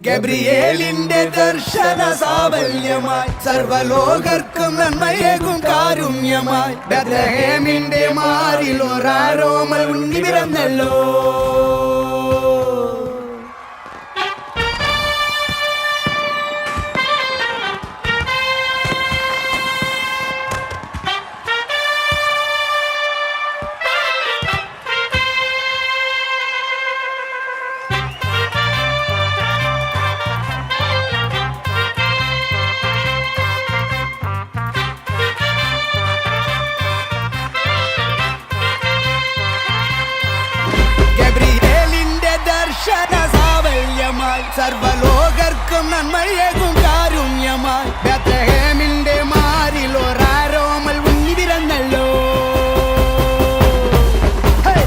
ഗബ്രിയേലിന്റെ ദർശന സാവല്യമായി സർവലോകർക്കും നന്മയേകും കാരുണ്യമായി ബെത്ലഹേമിന്റെ മാറിൽ ഒരാരോമൽ ഉണ്ണി പിറന്നല്ലോ. സർവലോകർക്കും നന്മയേകും കാരുണ്യമായി ബെത്ലഹേമിന്റെ മാറിൽ ഒരാരോമൽ ഉണ്ണി പിറന്നല്ലോ.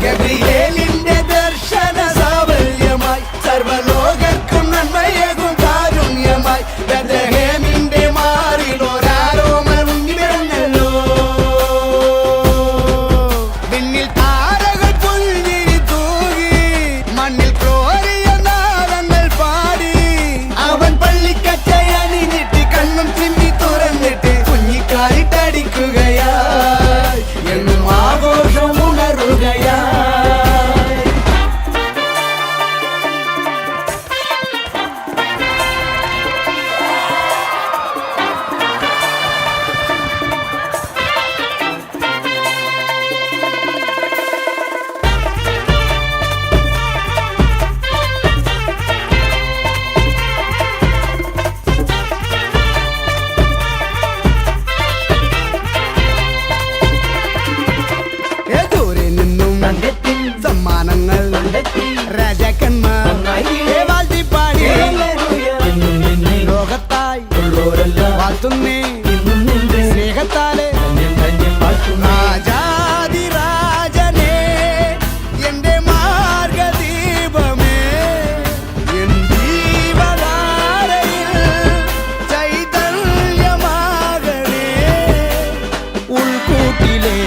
ഗബ്രിയേലിന്റെ ദർശന സാവല്യമായി സർവലോകർക്കും നന്മയേകും കാരുണ്യമായി ബെത്ലഹേമിന്റെ മാറിൽ ഒരാരോമൽ ഉണ്ണി പിറന്നല്ലോ. വിണ്ണിൽ താരകൾ പുൽഞ്ഞിരി തൂകി മണ്ണിൽ എന്നും ആഘോഷം ഉണരുകയായി. സമ്മാനങ്ങൾ രാജാക്കന്മാർ വാഴ്ത്തിപ്പാടി ലോകത്തായി വാഴ്ത്തുന്നേ സ്നേഹത്താലെ രാജാതിരാജനേ എന്റെ മാർഗദീപമേ എൻ ജീവധാരയിൽ ചൈതന്യമാകണേ ഉൾക്കൂട്ടിലെ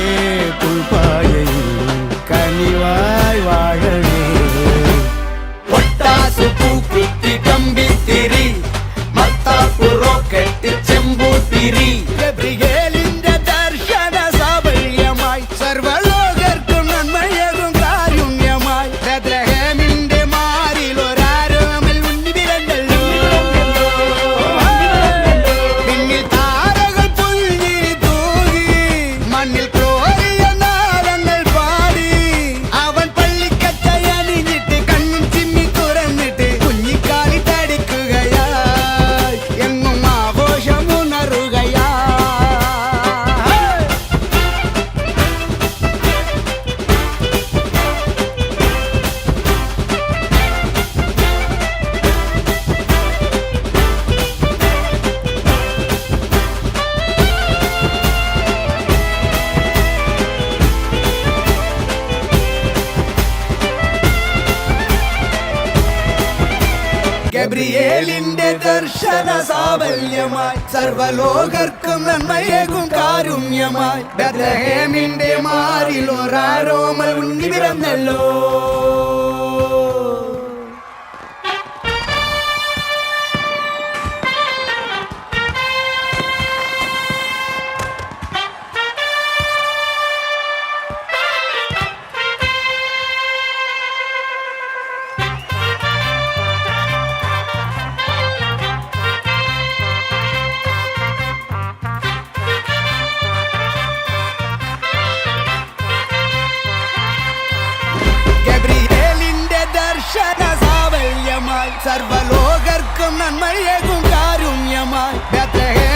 പുൽപ്പായയിൽ കനിവായി വാഴണേ. ഒട്ടാസു പൂക്കുത്തി കമ്പിത്തിരി മത്താപ്പു റോക്കറ്റ് ചെമ്പൂത്തിരി ഗബ്രിയേലിന്റെ ദർശന സാവല്യമായി സർവലോകർക്കും നന്മയേകും കാരുണ്യമായി ബെത്ലഹേമിന്റെ മാറിൽ ഒരാരോമൽ ഉണ്ണി പിറന്നല്ലോ. പിന്നിൽ താരകൾ പുൽഞ്ഞിരി തൂകി മണ്ണിൽ ഗബ്രിയേലിന്റെ ദർശന സാവല്യമായി സർവലോകർക്കും നന്മയേകും കാരുണ്യമായി ബെത്ലഹേമിന്റെ മാറിൽ ഒരാരോമൽ ഉണ്ണി പിറന്നല്ലോ. സർവലോകർക്കും നന്മയേകും കാരുണ്യമായി ബെത്ലഹേം